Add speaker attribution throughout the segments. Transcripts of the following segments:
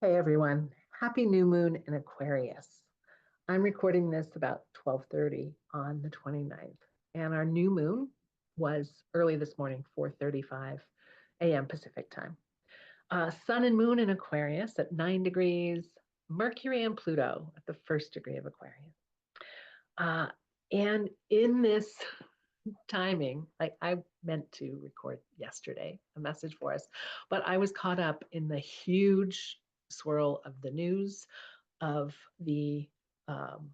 Speaker 1: Hey everyone, happy new moon in Aquarius. I'm recording this about 12:30 on the 29th, and our new moon was early this morning, 4:35 a.m. Pacific time. Sun and moon in Aquarius at 9 degrees, Mercury and Pluto at the first degree of Aquarius. Uh, and in this timing, like I meant to record yesterday a message for us, but I was caught up in the huge swirl of the news of the um,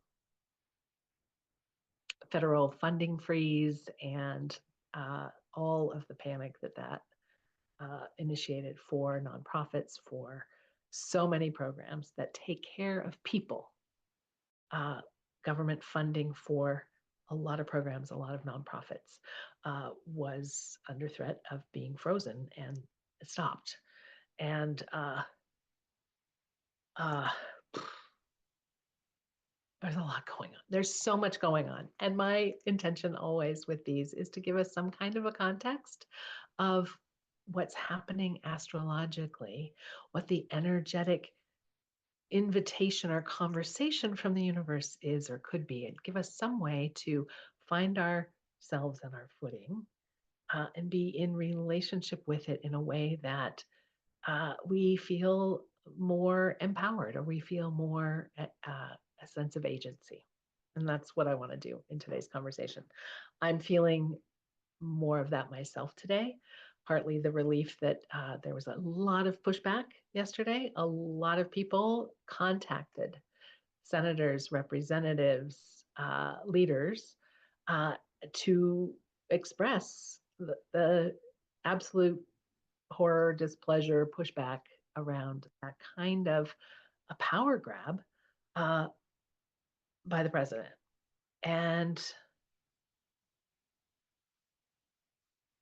Speaker 1: federal funding freeze and all of the panic that initiated for nonprofits, for so many programs that take care of people. Uh, Government funding for a lot of programs, a lot of nonprofits, was under threat of being frozen and stopped. And uh, there's a lot going on. There's so much going on. And my intention always with these is to give us some kind of a context of what's happening astrologically, what the energetic invitation or conversation from the universe is or could be, and give us some way to find ourselves and our footing and be in relationship with it in a way that we feel more empowered or we feel more a sense of agency. And that's what I want to do in today's conversation. I'm feeling more of that myself today. Partly the relief that there was a lot of pushback yesterday. A lot of people contacted senators, representatives, leaders to express the absolute horror, displeasure, pushback around that kind of a power grab uh, by the president. And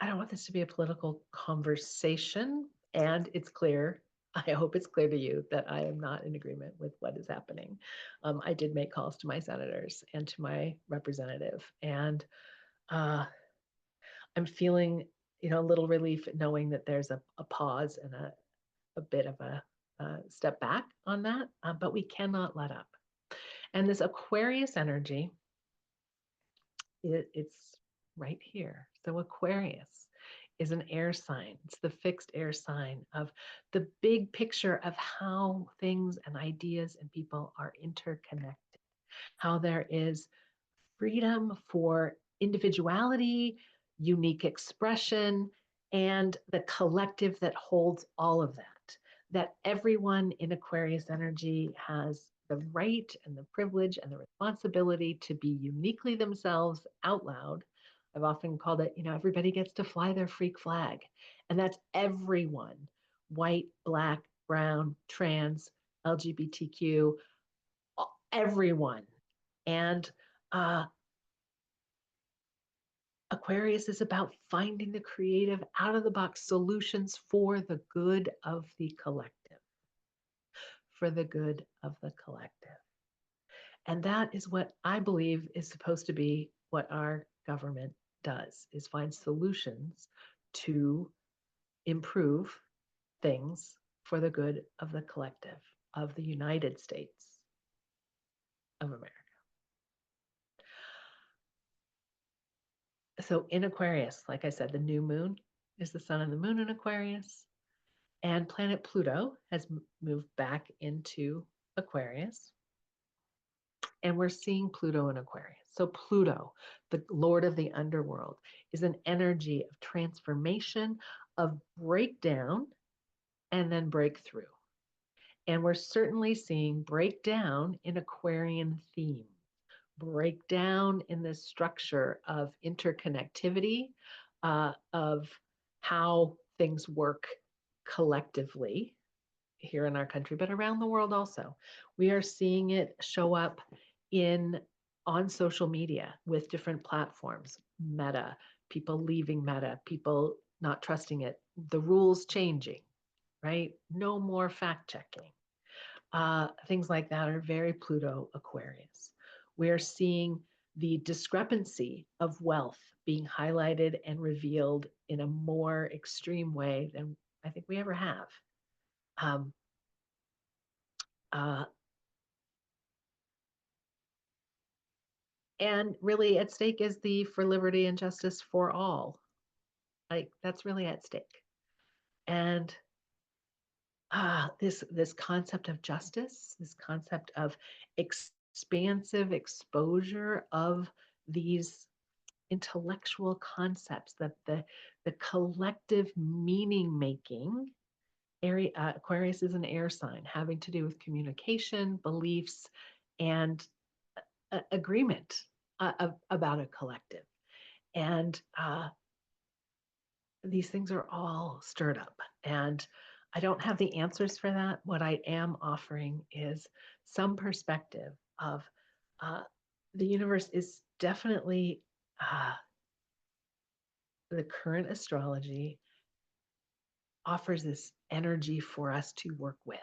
Speaker 1: I don't want this to be a political conversation. And it's clear, I hope it's clear to you that I am not in agreement with what is happening. I did make calls to my senators and to my representative, and uh, I'm feeling, a little relief knowing that there's a pause and a bit of a step back on that, but we cannot let up. And this Aquarius energy, it's right here. So Aquarius is an air sign. It's the fixed air sign of the big picture of how things and ideas and people are interconnected, how there is freedom for individuality, unique expression, and the collective that holds all of that. That everyone in Aquarius energy has the right and the privilege and the responsibility to be uniquely themselves out loud. I've often called it, everybody gets to fly their freak flag. And that's everyone: white, black, brown, trans, LGBTQ, everyone. And Aquarius is about finding the creative, out of the box solutions for the good of the collective, for the good of the collective. And that is what I believe is supposed to be what our government does, is find solutions to improve things for the good of the collective, of the United States of America. So in Aquarius, like I said, the new moon is the sun and the moon in Aquarius. And planet Pluto has moved back into Aquarius. And we're seeing Pluto in Aquarius. So Pluto, the lord of the underworld, is an energy of transformation, of breakdown, and then breakthrough. And we're certainly seeing breakdown in Aquarian theme, breakdown in the structure of interconnectivity, of how things work collectively here in our country, but around the world also. We are seeing it show up on social media with different platforms, Meta, people leaving Meta, people not trusting it, the rules changing, right? No more fact checking. Things like that are very Pluto Aquarius. We are seeing the discrepancy of wealth being highlighted and revealed in a more extreme way than I think we ever have. Um, Uh, and really at stake is the for liberty and justice for all. Like that's really at stake. And this concept of justice, this concept of expansive exposure of these intellectual concepts, that the collective meaning making area. Aquarius is an air sign having to do with communication, beliefs, and agreement about a collective. And these things are all stirred up. And I don't have the answers for that. What I am offering is some perspective of uh, the universe is definitely the current astrology offers this energy for us to work with.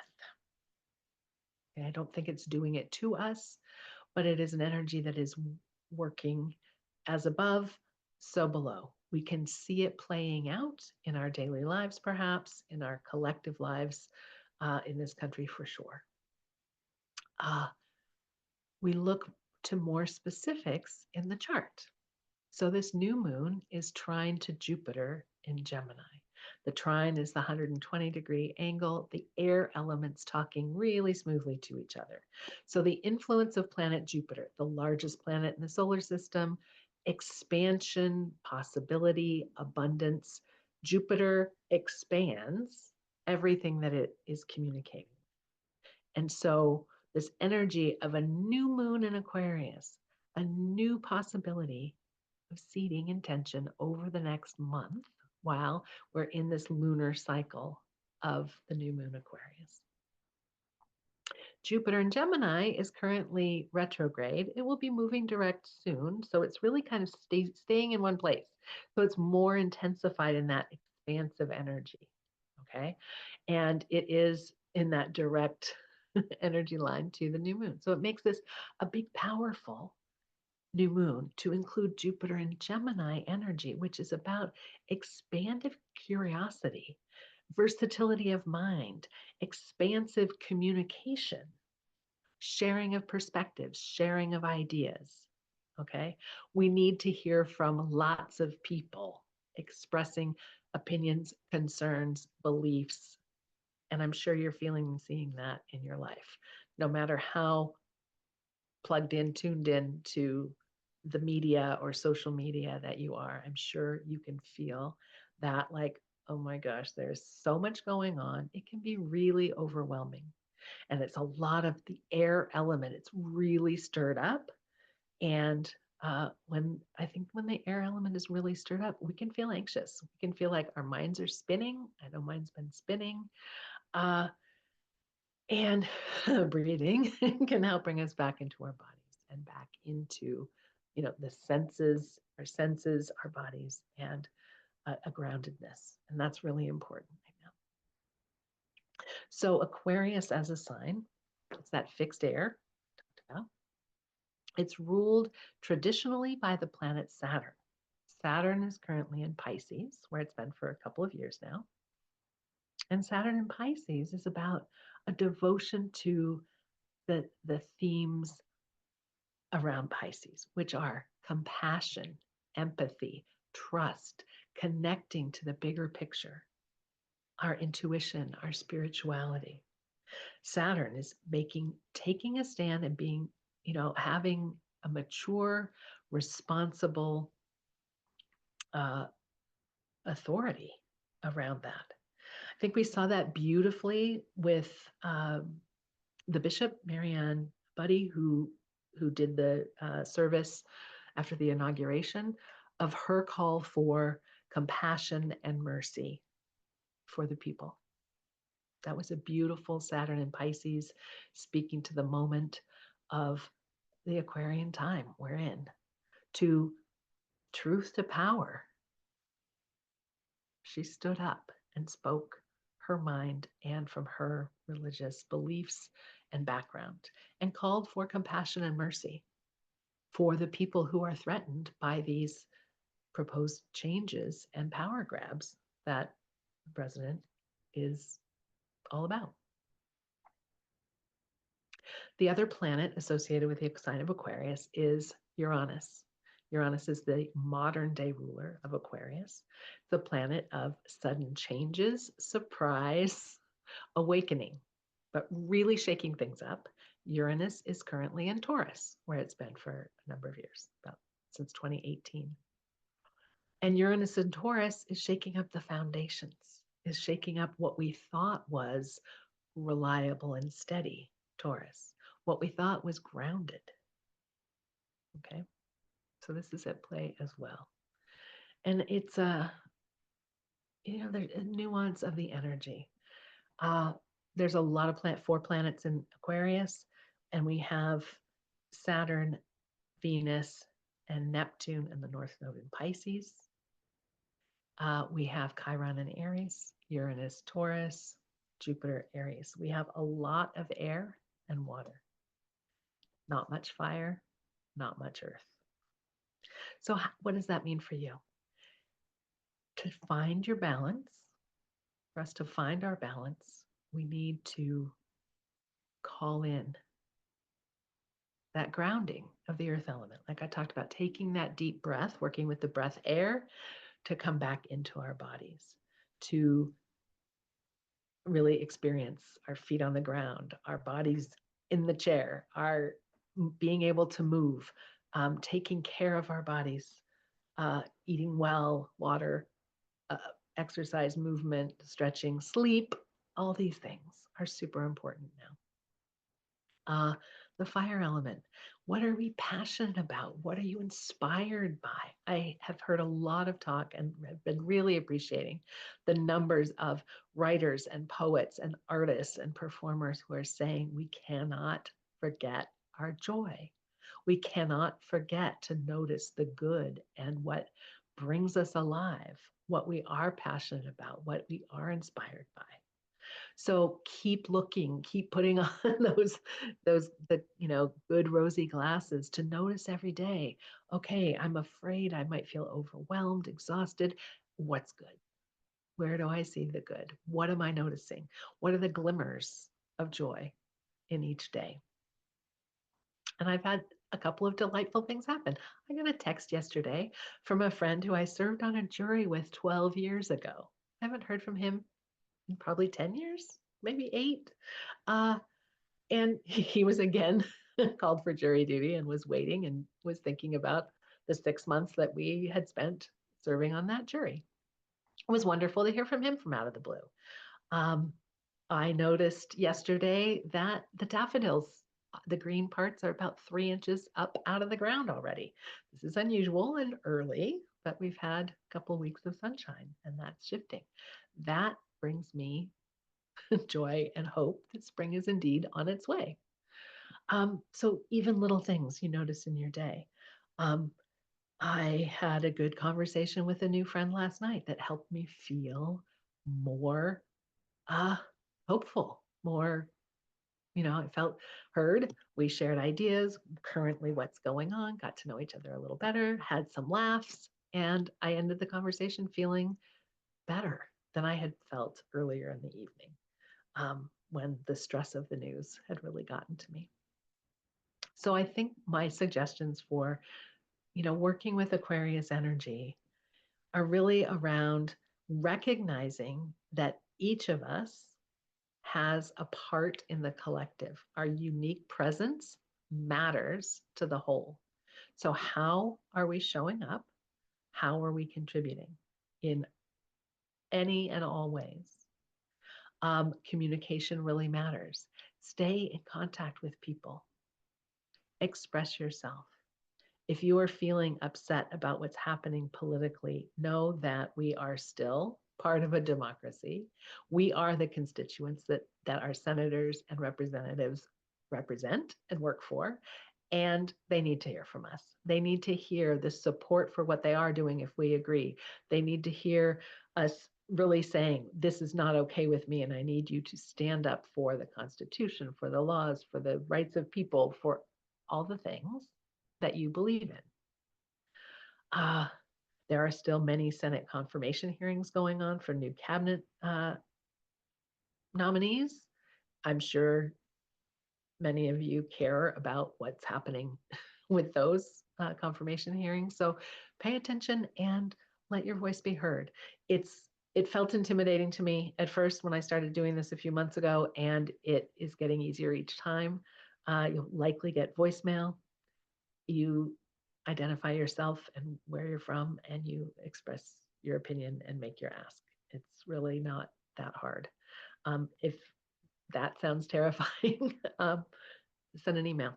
Speaker 1: Okay, I don't think it's doing it to us, but it is an energy that is working as above, so below. We can see it playing out in our daily lives, perhaps, in our collective lives in this country for sure. Uh, we look to more specifics in the chart. So this new moon is trine to Jupiter in Gemini. The trine is the 120-degree angle, the air elements talking really smoothly to each other. So the influence of planet Jupiter, the largest planet in the solar system, expansion, possibility, abundance. Jupiter expands everything that it is communicating. And so this energy of a new moon in Aquarius, a new possibility of seeding intention over the next month while we're in this lunar cycle of the new moon Aquarius. Jupiter in Gemini is currently retrograde. It will be moving direct soon. So it's really kind of staying in one place. So it's more intensified in that expansive energy. Okay. And it is in that direct energy line to the new moon. So it makes this a big, powerful new moon to include Jupiter and Gemini energy, which is about expansive curiosity, versatility of mind, expansive communication, sharing of perspectives, sharing of ideas. Okay. We need to hear from lots of people expressing opinions, concerns, beliefs. And I'm sure you're feeling and seeing that in your life, no matter how plugged in, tuned in to the media or social media that you are. I'm sure you can feel that, like, oh my gosh, there's so much going on. It can be really overwhelming. And it's a lot of the air element. It's really stirred up. And when I think when the air element is really stirred up, we can feel anxious. We can feel like our minds are spinning. I know mine's been spinning. And breathing can help bring us back into our bodies and back into, the senses, our bodies, and a groundedness. And that's really important right now. So Aquarius as a sign, it's that fixed air. It's ruled traditionally by the planet Saturn. Saturn is currently in Pisces, where it's been for a couple of years now. And Saturn in Pisces is about a devotion to the themes around Pisces, which are compassion, empathy, trust, connecting to the bigger picture, our intuition, our spirituality. Saturn is taking a stand and being, having a mature, responsible authority around that. I think we saw that beautifully with the bishop, Marianne Buddy, who did the service after the inauguration, of her call for compassion and mercy for the people. That was a beautiful Saturn in Pisces, speaking to the moment of the Aquarian time we're in, to truth to power. She stood up and spoke her mind and from her religious beliefs and background, and called for compassion and mercy for the people who are threatened by these proposed changes and power grabs that the president is all about. The other planet associated with the sign of Aquarius is Uranus. Uranus is the modern day ruler of Aquarius, the planet of sudden changes, surprise, awakening, but really shaking things up. Uranus is currently in Taurus, where it's been for a number of years, about since 2018. And Uranus in Taurus is shaking up the foundations, is shaking up what we thought was reliable and steady, Taurus, what we thought was grounded. Okay, so this is at play as well. And it's there's a nuance of the energy. Uh, there's a lot of 4 planets in Aquarius, and we have Saturn, Venus, and Neptune in the North Node in Pisces. We have Chiron in Aries, Uranus, Taurus, Jupiter, Aries. We have a lot of air and water, not much fire, not much earth. So what does that mean for you? To find your balance, for us to find our balance, we need to call in that grounding of the earth element. Like I talked about, taking that deep breath, working with the breath air to come back into our bodies, to really experience our feet on the ground, our bodies in the chair, our being able to move, taking care of our bodies, eating well, water, exercise, movement, stretching, sleep, all these things are super important now. The fire element. What are we passionate about? What are you inspired by? I have heard a lot of talk and have been really appreciating the numbers of writers and poets and artists and performers who are saying we cannot forget our joy. We cannot forget to notice the good and what brings us alive, what we are passionate about, what we are inspired by. So keep looking, keep putting on the good rosy glasses to notice every day. Okay, I'm afraid I might feel overwhelmed, exhausted. What's good? Where do I see the good? What am I noticing? What are the glimmers of joy in each day? And I've had a couple of delightful things happen. I got a text yesterday from a friend who I served on a jury with 12 years ago. I haven't heard from him in probably 10 years, maybe 8. And he was again called for jury duty and was waiting and was thinking about the 6 months that we had spent serving on that jury. It was wonderful to hear from him from out of the blue. I noticed yesterday that the daffodils, the green parts are about 3 inches up out of the ground already. This is unusual and early, but we've had a couple of weeks of sunshine and that's shifting. That brings me joy and hope that spring is indeed on its way. So even little things you notice in your day. I had a good conversation with a new friend last night that helped me feel more hopeful, more, I felt heard. We shared ideas, currently what's going on, got to know each other a little better, had some laughs, and I ended the conversation feeling better than I had felt earlier in the evening, when the stress of the news had really gotten to me. So I think my suggestions for, working with Aquarius energy are really around recognizing that each of us has a part in the collective. Our unique presence matters to the whole. So how are we showing up? How are we contributing in any and all ways? Communication really matters. Stay in contact with people. Express yourself. If you are feeling upset about what's happening politically, know that we are still part of a democracy. We are the constituents that our senators and representatives represent and work for, and they need to hear from us. They need to hear the support for what they are doing if we agree. They need to hear us really saying, this is not okay with me, and I need you to stand up for the Constitution, for the laws, for the rights of people, for all the things that you believe in. There are still many Senate confirmation hearings going on for new cabinet nominees. I'm sure many of you care about what's happening with those confirmation hearings. So pay attention and let your voice be heard. It felt intimidating to me at first when I started doing this a few months ago, and it is getting easier each time. You'll likely get voicemail. You identify yourself and where you're from, and you express your opinion and make your ask. It's really not that hard. If that sounds terrifying, send an email.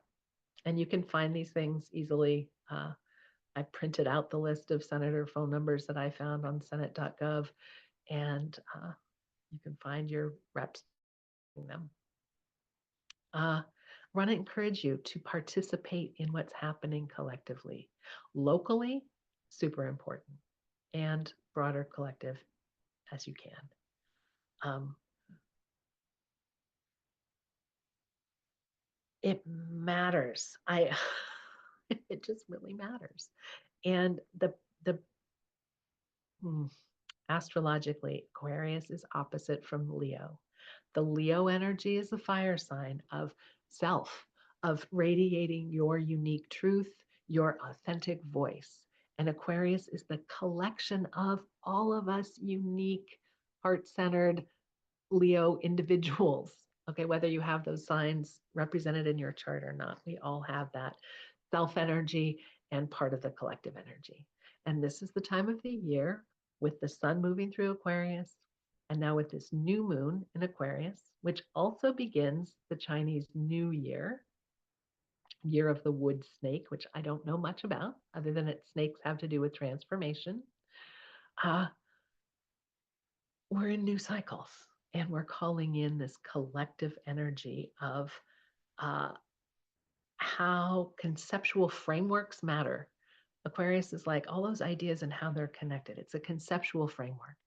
Speaker 1: And you can find these things easily. I printed out the list of senator phone numbers that I found on senate.gov, and you can find your reps them. I want to encourage you to participate in what's happening collectively, locally, super important, and broader collective as you can. Um, it matters. It just really matters. And the astrologically, Aquarius is opposite from Leo. The Leo energy is the fire sign of self, of radiating your unique truth, your authentic voice. And Aquarius is the collection of all of us unique, heart centered Leo individuals. Okay, whether you have those signs represented in your chart or not, we all have that self energy and part of the collective energy. And this is the time of the year with the sun moving through Aquarius, and now with this new moon in Aquarius, which also begins the Chinese New Year, year of the wood snake, which I don't know much about, other than that snakes have to do with transformation. Uh, we're in new cycles, and we're calling in this collective energy of uh, how conceptual frameworks matter. Aquarius is like all those ideas and how they're connected. It's a conceptual framework.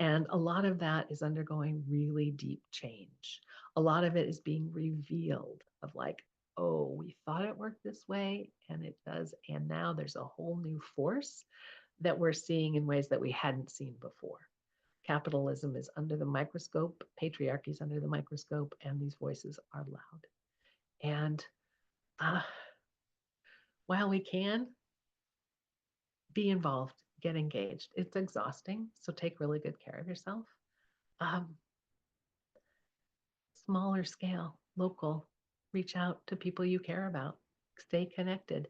Speaker 1: And a lot of that is undergoing really deep change. A lot of it is being revealed of like, oh, we thought it worked this way and it does. And now there's a whole new force that we're seeing in ways that we hadn't seen before. Capitalism is under the microscope, patriarchy is under the microscope, and these voices are loud. And uh, while we can be involved, get engaged, it's exhausting. So take really good care of yourself. Um, Smaller scale, local, reach out to people you care about, stay connected,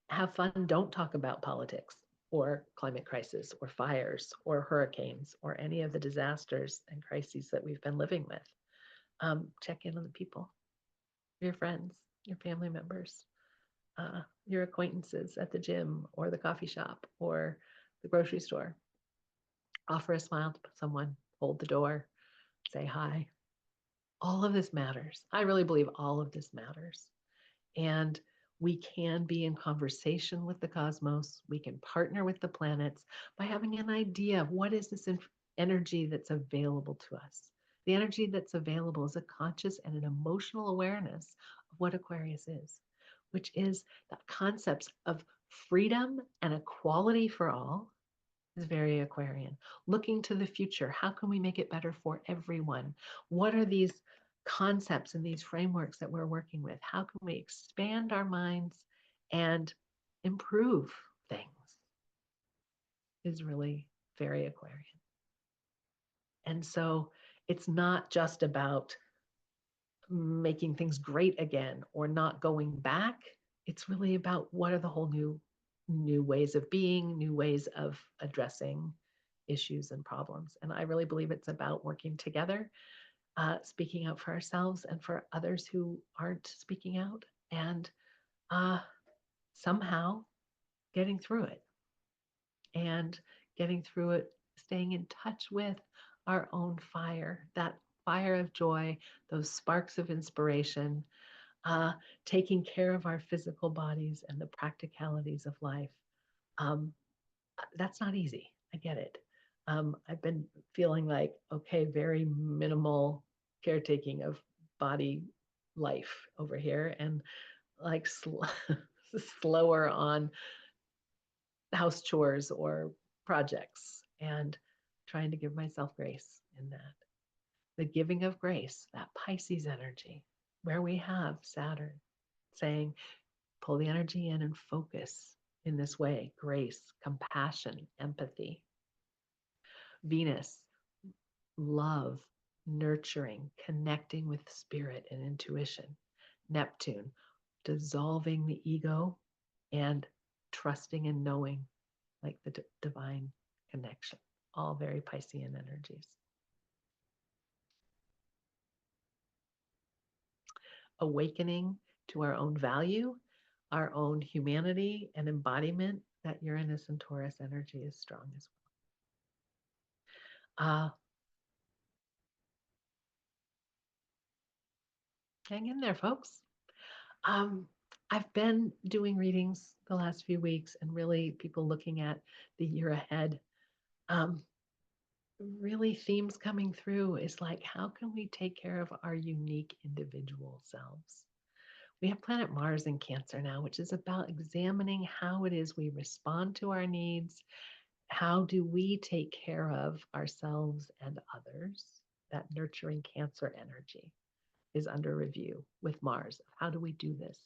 Speaker 1: have fun. Don't talk about politics or climate crisis or fires or hurricanes or any of the disasters and crises that we've been living with. Check in on the people, your friends, your family members, your acquaintances at the gym or the coffee shop or the grocery store. Offer a smile to someone, hold the door, say hi. All of this matters. I really believe all of this matters. And we can be in conversation with the cosmos. We can partner with the planets by having an idea of what is this energy that's available to us. The energy that's available is a conscious and an emotional awareness of what Aquarius is, which is the concepts of freedom and equality for all, is very Aquarian. Looking to the future, how can we make it better for everyone? What are these concepts and these frameworks that we're working with? How can we expand our minds and improve things? Is really very Aquarian. And so it's not just about making things great again or not going back. It's really about what are the whole new ways of being, new ways of addressing issues and problems. And I really believe it's about working together, speaking out for ourselves and for others who aren't speaking out, and somehow getting through it and getting through it, staying in touch with our own fire, that fire of joy, those sparks of inspiration, taking care of our physical bodies and the practicalities of life. Um, that's not easy. I get it. I've been feeling like, okay, very minimal caretaking of body life over here and like slower on house chores or projects and trying to give myself grace in that. The giving of grace, that Pisces energy. where we have Saturn saying, pull the energy in and focus in this way: grace, compassion, empathy. Venus, love, nurturing, connecting with spirit and intuition. Neptune, dissolving the ego and trusting and knowing, like the divine connection. All very Piscean energies. Awakening to our own value, our own humanity and embodiment. That Uranus and Taurus energy is strong as well. Hang in there, folks. Um, I've been doing readings the last few weeks and really people looking at the year ahead. Um, really, themes coming through is like, how can we take care of our unique individual selves? We have planet Mars in Cancer now, which is about examining how it is we respond to our needs. How do we take care of ourselves and others? That nurturing Cancer energy is under review with Mars. How do we do this?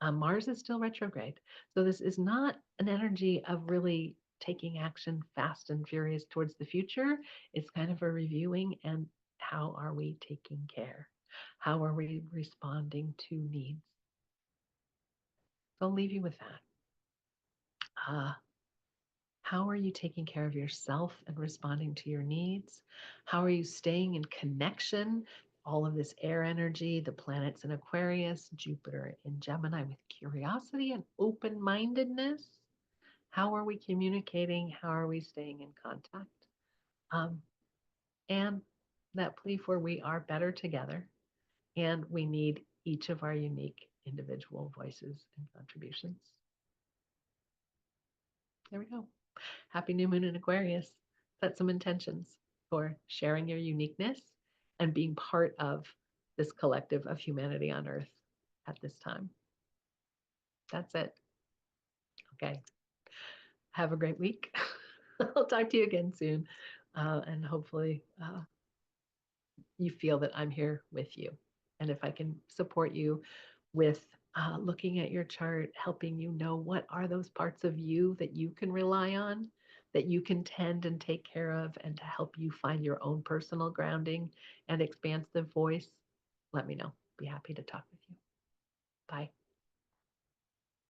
Speaker 1: Mars is still retrograde. So this is not an energy of really taking action fast and furious towards the future. It's kind of a reviewing and how are we taking care? How are we responding to needs? So I'll leave you with that. Uh, how are you taking care of yourself and responding to your needs? How are you staying in connection? All of this air energy, the planets in Aquarius, Jupiter in Gemini with curiosity and open mindedness. How are we communicating? How are we staying in contact? Um, and that plea for we are better together and we need each of our unique individual voices and contributions. There we go. Happy new moon in Aquarius. Set some intentions for sharing your uniqueness and being part of this collective of humanity on Earth at this time. That's it. Okay. Have a great week. I'll talk to you again soon. And hopefully, you feel that I'm here with you. And if I can support you with looking at your chart, helping you know what are those parts of you that you can rely on, that you can tend and take care of, and to help you find your own personal grounding and expansive voice, let me know. Be happy to talk with you. Bye.